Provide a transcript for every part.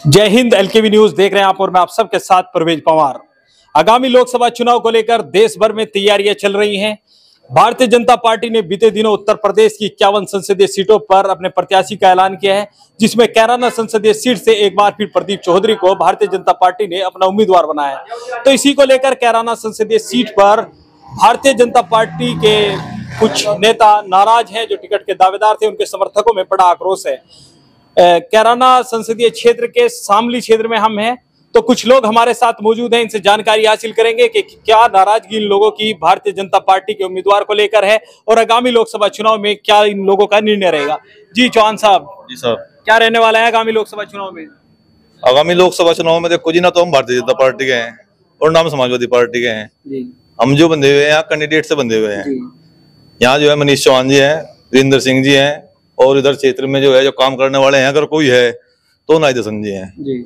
जय हिंद। एलकेवी न्यूज देख रहे हैं आप और मैं आप सबके साथ परवेज पवार। आगामी लोकसभा चुनाव को लेकर देश भर में तैयारियां चल रही हैं। भारतीय जनता पार्टी ने बीते दिनों उत्तर प्रदेश की 51 संसदीय सीटों पर अपने प्रत्याशी का ऐलान किया है, जिसमें कैराना संसदीय सीट से एक बार फिर प्रदीप चौधरी को भारतीय जनता पार्टी ने अपना उम्मीदवार बनाया है। तो इसी को लेकर कैराना संसदीय सीट पर भारतीय जनता पार्टी के कुछ नेता नाराज हैं। जो टिकट के दावेदार थे उनके समर्थकों में बड़ा आक्रोश है। कैराना संसदीय क्षेत्र के शामली क्षेत्र में हम हैं, तो कुछ लोग हमारे साथ मौजूद हैं। इनसे जानकारी हासिल करेंगे कि क्या नाराजगी इन लोगों की भारतीय जनता पार्टी के उम्मीदवार को लेकर है और आगामी लोकसभा चुनाव में क्या इन लोगों का निर्णय रहेगा। जी चौहान साहब। जी साहब, क्या रहने वाला है आगामी लोकसभा चुनाव में? आगामी लोकसभा चुनाव में देखो जी, ना तो हम भारतीय जनता पार्टी के हैं और ना हम समाजवादी पार्टी के हैं जी। हम जो बंधे हुए हैं यहाँ कैंडिडेट से बंधे हुए हैं। यहाँ जो है मनीष चौहान जी हैं, वीरेंद्र सिंह जी हैं, और इधर क्षेत्र में जो है जो काम करने वाले हैं अगर कोई है तो नाई दसन जी हैं जी।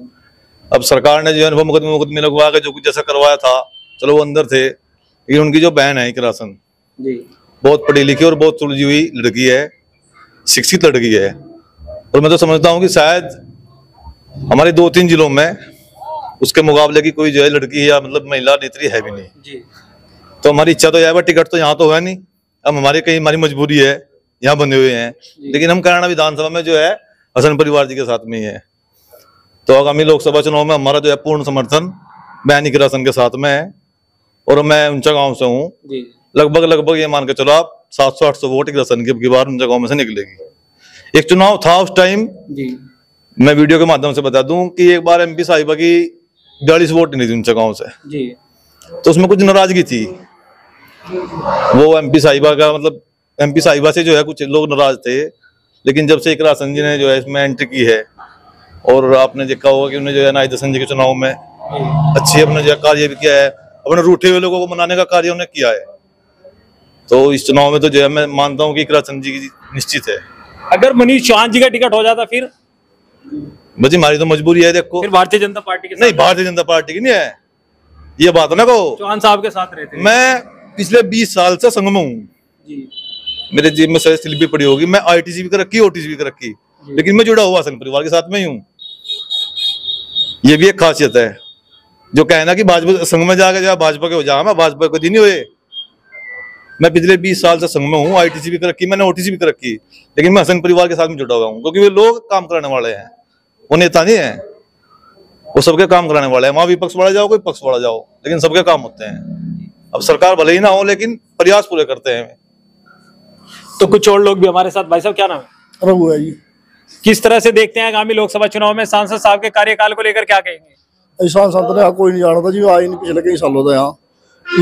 अब सरकार ने जो है मुकदमे लगवा के जो कुछ जैसा करवाया था, चलो वो अंदर थे, लेकिन उनकी जो बहन है किरासन जी, बहुत पढ़ी लिखी और बहुत सुलझी हुई लड़की है, शिक्षित लड़की है। और मैं तो समझता हूँ कि शायद हमारे 2-3 जिलों में उसके मुकाबले की कोई जो है लड़की या मतलब महिला नेत्री है भी नहीं जी। तो हमारी इच्छा तो यह है, टिकट तो यहाँ तो है नहीं, अब हमारी मजबूरी है, यहाँ बंधे हुए हैं, लेकिन हम कैराना विधानसभा में जो है हसन परिवार जी के साथ में ही है। तो आगामी लोकसभा चुनाव में हमारा जो है पूर्ण समर्थन बहनी किरासन के साथ में है। और मैं ऊंचा गांव से हूँ, लगभग ये मान के चलो आप 700-800 वोट किरासन की बार ऊंचा गांव में से निकलेगी। एक चुनाव था उस टाइम, मैं वीडियो के माध्यम से बता दूं कि एक बार एमपी साहिबा की 42 वोट नहीं थी ऊंचा गांव से जी। तो उसमें कुछ नाराजगी थी, वो एमपी साहिबा का मतलब एमपी साहिबा से जो है कुछ लोग नाराज थे। लेकिन जब से किरासन जी ने जो है इसमें एंट्री की है, और आपने देखा होगा कि उन्हें जो है नाई दसन जी के चुनाव में अच्छी अपने जो कार्य भी किया है, अपने रूठे हुए लोगों को मनाने का कार्य उन्हें किया है। तो इस चुनाव में तो जो है मैं मानता हूँ कि किरासन जी की निश्चित है। अगर मनीष चौहान जी का टिकट हो जाता फिर बची हमारी तो मजबूरी है। देखो फिर भारतीय जनता पार्टी के नहीं, भारतीय जनता पार्टी की नहीं है ये बात ना को, चौहान साहब के साथ रहते। मैं पिछले 20 साल से संघ में हूँ, मेरे जेब में स्लिप भी पड़ी होगी, मैं आईटीसी भी कर रखी, ओटीसी भी कर रखी, लेकिन मैं जुड़ा हुआ संघ परिवार के साथ में ही हूँ। ये भी एक खासियत है। जो कहना कि भाजपा संघ में जाकर जा भाजपा के हो जा, मैं भाजपा को नहीं हुए। मैं पिछले 20 साल से संघ में हूँ, आईटीसी भी कर रखी, मैंने ओटीसी भी कर रखी, लेकिन मैं हसन परिवार के साथ में जुड़ा हुआ हूँ, क्योंकि वे लोग काम कराने वाले हैं, वो नेता नहीं है, वो सबके काम कराने वाले हैं। वहां विपक्ष वाला जाओ, कोई पक्ष वाला जाओ, लेकिन सबके काम होते हैं। अब सरकार भले ही ना हो, लेकिन प्रयास पूरे करते हैं। तो कुछ और लोग भी हमारे साथ। भाई साहब क्या नाम है? रघु है जी। किस तरह से देखते हैं आगामी लोकसभा चुनाव में सांसद साहब के कार्यकाल को लेकर, क्या कहेंगे? सांसद ने कोई नहीं जानता जी, आए नहीं पिछले कई सालों से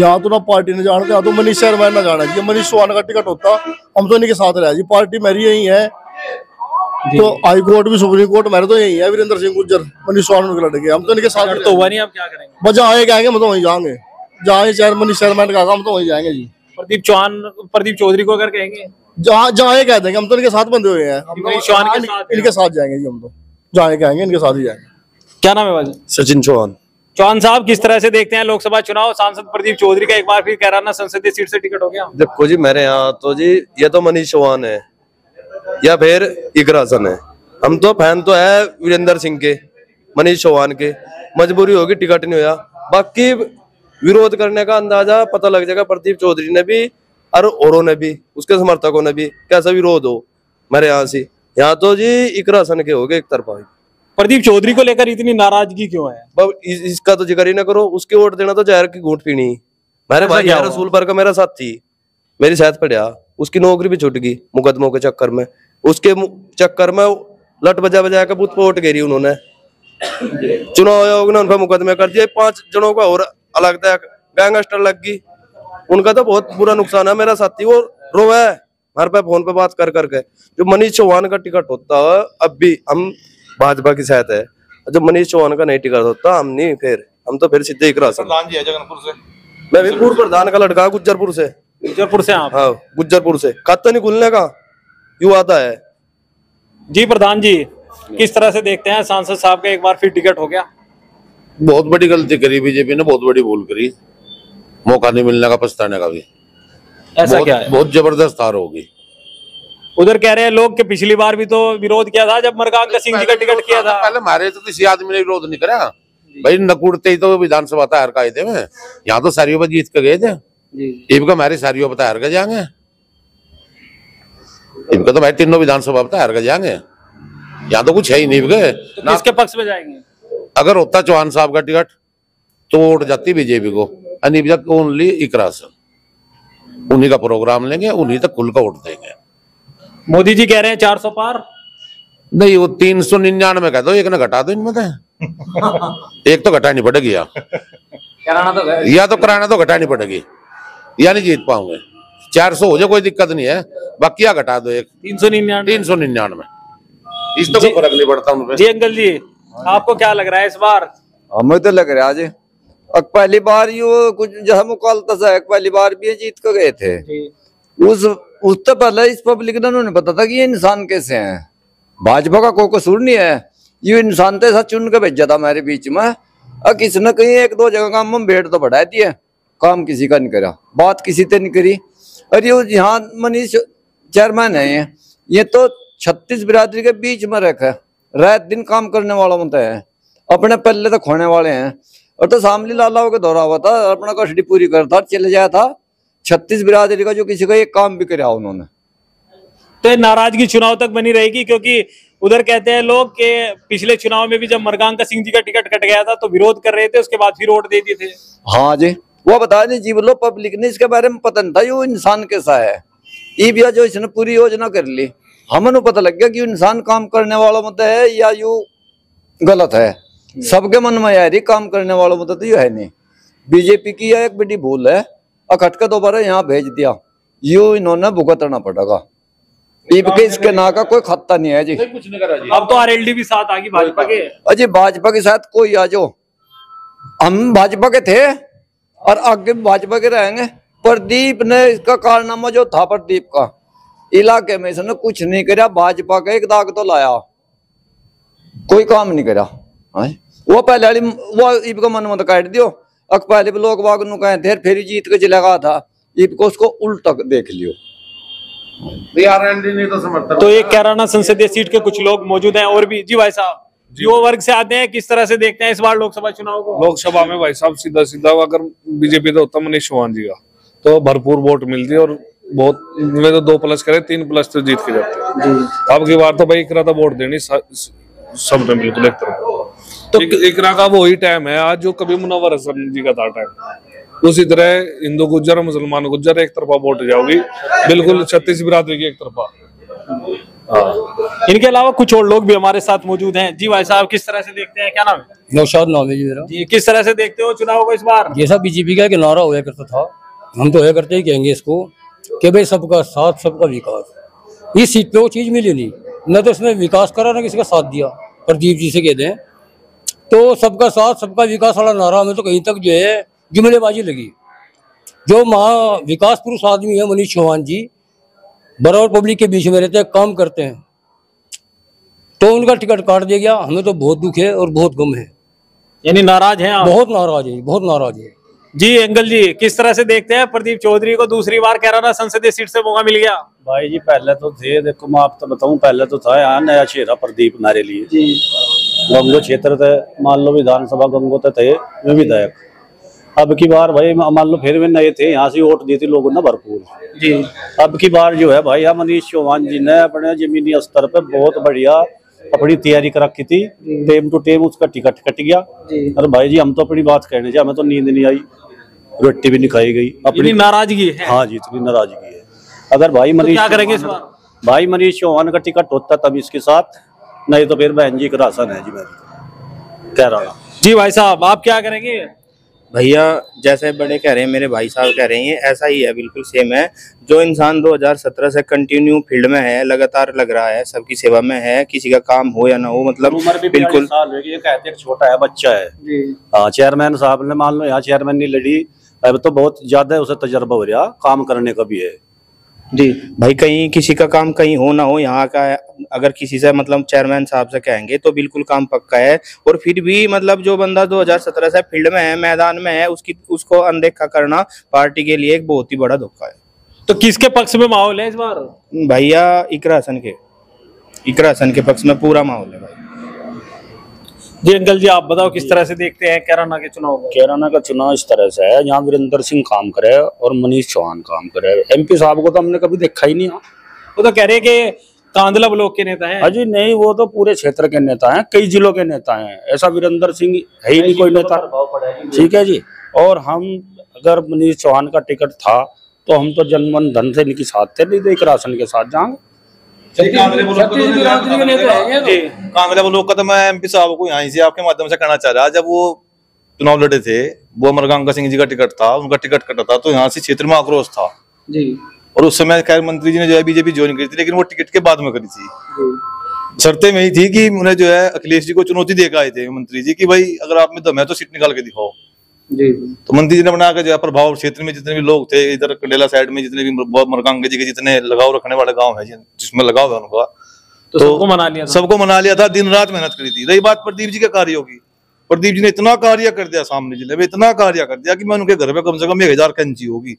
यहाँ तो ना पार्टी ने जानते, यहाँ तो मनीष शर्मा ने जाना जी। मनीष चौहान का टिकट होता हम तो इन्हीं के साथ रहे जी। पार्टी मेरी यही है, तो हाई कोर्ट भी सुप्रीम कोर्ट मेरे तो यही है। वीरेंद्र सिंह गुज्जर मनीष चौहान के लड़के, हम तो इनके साथ तो हुआ नहीं। आप क्या करेंगे? बस जहाँ जाएंगे हम तो वहीं जाएंगे, जहाँ चाहे मनीष शर्मा का हम तो वहीं जाएंगे जी। प्रदीप चौधरी को अगर कहेंगे, जहाँ ये कह देंगे, हम तो इनके साथ बंधे हुए हैं, इनके साथ जाएंगे जी। हम तो जहाँ कहेंगे इनके साथ ही जाएंगे। क्या नाम है भाई? सचिन चौहान। चौहान साहब, किस तरह से देखते हैं लोकसभा चुनाव? सांसद प्रदीप चौधरी का एक बार फिर कैराना संसदीय सीट से टिकट हो गया। देखो जी, मेरे यहाँ तो जी ये तो मनीष चौहान है या फिर इकरासन है। हम तो फैन तो है वीरेंद्र सिंह के, मनीष चौहान के। मजबूरी होगी, टिकट नहीं होया। बाकी विरोध करने का अंदाजा पता लग जाएगा प्रदीप चौधरी ने भी और औरों ने भी, उसके समर्थकों ने भी, कैसा विरोध हो मेरे यहाँ से। यहाँ तो जी इकरासन के हो गए एक तरफा। प्रदीप चौधरी को लेकर इतनी नाराजगी क्यों है? इसका तो जिक्र ही ना करो, उसके वोट देना तो जहर की घूंट पीनी। मेरे भाई रसूल पर का मेरा साथी, मेरी साथ पड़ा, उसकी नौकरी भी छूट गई मुकदमों के चक्कर में। उसके चक्कर में लट बजा के बूथ पे वोट घेरी उन्होंने। चुनाव आयोग ने उन पर मुकदमे कर दिए। 5 जनों का और अलग गैंगस्टर लग गई। उनका तो बहुत बुरा नुकसान है। मेरा साथी वो रोवा है हर पे फोन पे बात कर करके। जो मनीष चौहान का टिकट होता है, अब भी हम भाजपा की साथ है, जब मनीष चौहान का नहीं टिकट होता हम नहीं, हम तो फिर सीधे प्रधान जी है जगनपुर से। मैं भी पूर्व प्रधान का लड़का, गुज्जरपुर से। आप? हाँ, गुज्जरपुर से। खाता नहीं खुलने का क्यों आता है जी। प्रधान जी, किस तरह से देखते हैं सांसद साहब का एक बार फिर टिकट हो गया? बहुत बड़ी गलती करी बीजेपी ने, बहुत बड़ी भूल करी। मौका नहीं मिलने का, पछताने का भी। ऐसा क्या है? बहुत जबरदस्त हार होगी। उधर कह रहे हैं लोग कि पिछली बार भी तो विरोध किया था जब मरगांका सिंह जी का टिकट किया था। पहले हमारे तो किसी आदमी ने विरोध नहीं करा भाई, नकुड़ते ही तो विधानसभा तैयार का थे में, यहाँ तो सारियों पर जीत के गए थे। इनका हमारे सारियों पर तैयार कर जाएंगे, इनका तो भाई तीनों विधानसभा पर तैयार कर जाएंगे, यहाँ तो कुछ है ही नहीं। तो किसके पक्ष में जाएंगे? अगर होता चौहान साहब का टिकट तो वोट जाती बीजेपी को, ओनली इकरा से, उन्हीं का प्रोग्राम लेंगे, उन्हीं तक खुल का वोट देंगे। मोदी जी कह रहे हैं 400 पार नहीं, वो 399 कह दो, एक ने घटा दो इनमें से। एक तो घटानी पड़ेगी या तो कराना तो घटानी पड़ेगी, या नहीं जीत पाओगे। 400 हो जाए कोई दिक्कत नहीं है, बाकी या घटा दो एक 399। इस तो कोई फर्क नहीं पड़ता उनपे। जी अंकल जी, आपको क्या लग रहा है इस बार? हमें तो लग रहा है जी अब पहली बार यो कुछ जो है मुकालता सा है, पहली बार भी ये जीत कर गए थे। उससे पहले इस पब्लिक ने उन्होंने पता था कि ये इंसान कैसे हैं, भाजपा का कोई कसूर नहीं है, ये इंसान तो ऐसा चुन के भेजा था हमारे बीच में। और किसी न कहीं एक दो जगह काम में भेड़ तो बढ़ा दिए, काम किसी का नहीं करा, बात किसी से नहीं करी। और ये यहाँ मनीष चेयरमैन है, ये तो 36 बिरादरी के बीच में रखा, रात दिन काम करने वाला बनता है, अपने पल्ले तो खोने वाले हैं। और तो शामली लालाओं के दौरा हुआ था, अपना कस्टडी पूरी करता चले जाया था। 36 बिरादरी का जो किसी का एक काम भी कराया उन्होंने। तो नाराजगी चुनाव तक बनी रहेगी, क्योंकि उधर कहते हैं लोग कि पिछले चुनाव में भी जब मरगांका सिंह जी का टिकट कट गया था तो विरोध कर रहे थे, उसके बाद फिर वोट दे दिए थे। हाँ जी, वो बता नहीं जी, बोलो पब्लिक ने इसके बारे में पता नहीं था ये इंसान कैसा है। ये भी जो इसने पूरी योजना कर ली, हमें पता लग गया कि इंसान काम करने वाला मत है या यू गलत है। सबके मन में यार काम करने वाला मत तो यू है नहीं। बीजेपी की यह एक बड़ी भूल है, अखट का दोबारा यहाँ भेज दिया, यू इन्होंने भुगतना पड़ेगा। इसके ना का कोई खत्ता नहीं है जी। कुछ नहीं करा जी। अब तो आरएलडी भी साथ आ गई भाजपा के। अजी भाजपा के साथ कोई आ जाओ, हम भाजपा के थे और आगे भी भाजपा के रहेंगे। प्रदीप ने इसका कारनामा जो था, प्रदीप का इलाके में इसने कुछ नहीं करा, भाजपा का एक दाग तो लाया, कोई काम नहीं करा। वो पहले वाली वो ईब का मन मत काट दियो, पहले भी लोग बाग नु कहे थे फिर जीत के चलेगा था, ईब को उसको उल्टा देख लियो। तो समर्थन। तो ये कैराना संसदीय सीट के कुछ लोग मौजूद हैं और भी। जी भाई साहब, युवा वर्ग से आते हैं, किस तरह से देखते हैं इस बार लोकसभा चुनाव को? लोकसभा में भाई साहब सीधा सीधा अगर बीजेपी तो होता मनीष चौहान जी का तो भरपूर वोट मिलती और बहुत में तो 2+ करे 3+ तो जीत के जाते हैं। अब की बार तो भाई इकरा था वोट देनी सबने बिल्कुल एक तरफ। तो इकरा का वो ही टाइम है आज जो कभी मुनव्वर हसन जी का था टाइम, उसी तरह हिंदू गुज्जर और मुसलमान गुज्जर एक तरफा वोट जाओगी, बिल्कुल 36 बिरादरी की एक तरफा। इनके अलावा कुछ और लोग भी हमारे साथ मौजूद हैं। जी भाई साहब, किस तरह से देखते हैं? क्या नाम है? नौशाद नाम है जी मेरा। जी, किस तरह से देखते हो चुनाव को इस बार? ये सब बीजेपी का एक नारा होया करता था, हम तो होया करते ही कहेंगे इसको कि भाई सबका साथ सबका विकास। इस सीट पे वो चीज मिली नहीं, न तो इसने विकास करा न किसी का साथ दिया। प्रदीप जी से कहते हैं तो सबका साथ सबका विकास वाला नारा हमें तो कहीं तक जो है जुमलेबाजी लगी। जो महा विकास पुरुष आदमी है मनीष चौहान जी, बराबर पब्लिक के बीच में रहते हैं, काम करते हैं, तो उनका टिकट काट दिया गया। हमें तो बहुत दुख है और बहुत गम है। यानी नाराज हैं आप? बहुत नाराज है, बहुत नाराज है। जी अंकल जी, किस तरह से देखते हैं प्रदीप चौधरी को दूसरी बार कैराना संसदीय सीट से मौका मिल गया? भाई जी पहले तो थे, देखो मैं आपको बताऊं, पहले तो था यहाँ नया चेहरा प्रदीप हमारे लिए जी। गंगो क्षेत्र थे, मान लो विधानसभा गंगो थे में विधायक। अब की बार भाई मान लो फिर भी नए थे, यहाँ से वोट दी थी लोगों ने भरपूर जी। अब की बार जो है भाई मनीष चौहान जी ने अपने जमीनी स्तर पे बहुत बढ़िया अपनी तैयारी कर रखी थी, टेम टू टेम उसका टिकट कट गया। अरे भाई जी हम तो अपनी बात कहने से हमें तो नींद नहीं आई, रोटी भी नहीं खाई गई, अपनी नाराजगी है। हाँ जी, इतनी नाराजगी है। अगर भाई मनीष क्या करेंगे इस बार? भाई मनीष चौहान का टिकट होता तब इसके साथ, नहीं तो फिर बहन जी का राशन है जी मैं कह रहा हूँ। जी भाई साहब, आप क्या करेंगे? भैया जैसे बड़े कह रहे हैं, मेरे भाई साहब कह रहे हैं, ऐसा ही है, बिल्कुल सेम है। जो इंसान 2017 से कंटिन्यू फील्ड में है, लगातार लग रहा है, सबकी सेवा में है, किसी का काम हो या ना हो, मतलब बिल्कुल साल ये कहते हैं छोटा है, बच्चा है। हाँ, चेयरमैन साहब ने मान लो यहाँ चेयरमैन नहीं लड़ी, अब तो बहुत ज्यादा उसे तजर्बा हो रहा, काम करने का भी है जी। भाई कहीं किसी का काम कहीं हो ना हो, यहाँ का अगर किसी से मतलब चेयरमैन साहब से कहेंगे तो बिल्कुल काम पक्का है। और फिर भी मतलब जो बंदा 2017 से फील्ड में है, मैदान में है, उसको अनदेखा करना पार्टी के लिए एक बहुत ही बड़ा धोखा है। तो किसके पक्ष में माहौल है इस बार? भैया इकरा हसन के पक्ष में पूरा माहौल है भाई। जी अंकल जी, आप बताओ किस तरह से देखते हैं कैराना के चुनाव को? कैराना का चुनाव इस तरह से है, यहाँ वीरेंद्र सिंह काम करे और मनीष चौहान काम करे। MP साहब को तो हमने कभी देखा ही नहीं। वो तो कह रहे हैं कि कांदला ब्लॉक के नेता हैं। अजी नहीं, वो तो पूरे क्षेत्र के नेता हैं, कई जिलों के नेता हैं। ऐसा वीरेंद्र सिंह है ही नहीं कोई नेता, ठीक है जी। और हम अगर मनीष चौहान का टिकट था तो हम तो जनमन धन से इनकी साथ थे, नहीं तो एक राशन के साथ जाएंगे। कांगड़ा ब्लॉक का तो मैं MP साहब को यहाँ से आपके माध्यम से कहना चाह रहा, जब वो चुनाव लड़े थे, वो अमरगंगा सिंह जी का टिकट था, उनका टिकट कटा था, तो यहाँ से क्षेत्र में आक्रोश था जी। और उस समय खैर मंत्री जी ने जो है बीजेपी ज्वाइन करी थी, लेकिन वो टिकट के बाद में करी थी। शर्तें में ही थी कि उन्हें जो है अखिलेश जी को चुनौती देकर आए थे मंत्री जी की भाई अगर आप में दम है तो सीट निकाल के दिखाओ जी। तो मंत्री जी ने बना के जो है प्रभाव क्षेत्र में जितने भी लोग थे, इधर कंडेला साइड में जितने भी मरगांगे जी के जितने लगाव रखने वाले गांव है जिसमें लगाव है उनका, तो सबको मना लिया था। दिन रात मेहनत करी थी। रही बात प्रदीप जी के कार्यों की, प्रदीप जी ने इतना कार्य कर दिया सामने जिले में, इतना कार्य कर दिया कि मैं उनके घर पे कम से कम 1000 कैंची होगी।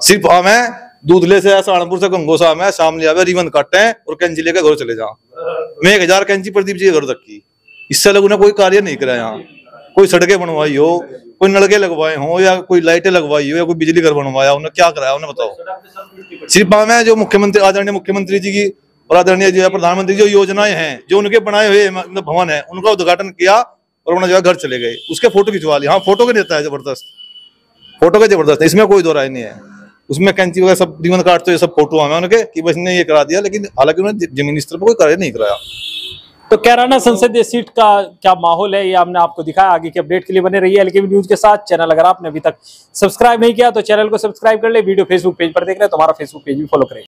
सिर्फ हमें दूधले से सहारनपुर से गंगोसा में शाम ले आवे, रिबन काटे और कैंची लेकर घर चले जाओ। मैं 1000 कैंची प्रदीप जी के घर तक की। इससे अलग उन्हें कोई कार्य नहीं करा। यहाँ कोई सड़कें बनवाई हो, कोई नलके लगवाए हो, या कोई लाइटें लगवाई हो, या कोई बिजली घर बनवाया, उन्हें क्या कराया उन्हें बताओ। सिर्फ हमें जो मुख्यमंत्री आदरणीय मुख्यमंत्री जी की और आदरणीय जो है प्रधानमंत्री जो योजनाएं हैं, जो उनके बनाए हुए भवन है, उनका उद्घाटन किया और उन्हें जो है घर चले गए। उसके फोटो खिंचवा लिया। हाँ, फोटो के नेता है जबरदस्त, फोटो के जबरदस्त, इसमें कोई दो राय नहीं है। उसमें कैंची वगैरह सब रिबन काटते हुए सब फोटो हमें उनके कि बस ने ये करा दिया, लेकिन हालांकि उन्होंने जमीनी स्तर पर कोई कार्य नहीं कराया। तो कैराना संसदीय सीट का क्या माहौल है ये हमने आपको दिखाया। आगे के अपडेट के लिए बने रहिए LKB न्यूज के साथ। चैनल अगर आपने अभी तक सब्सक्राइब नहीं किया तो चैनल को सब्सक्राइब कर ले। वीडियो फेसबुक पेज पर देख रहे हैं तो हमारा फेसबुक पेज भी फॉलो करें।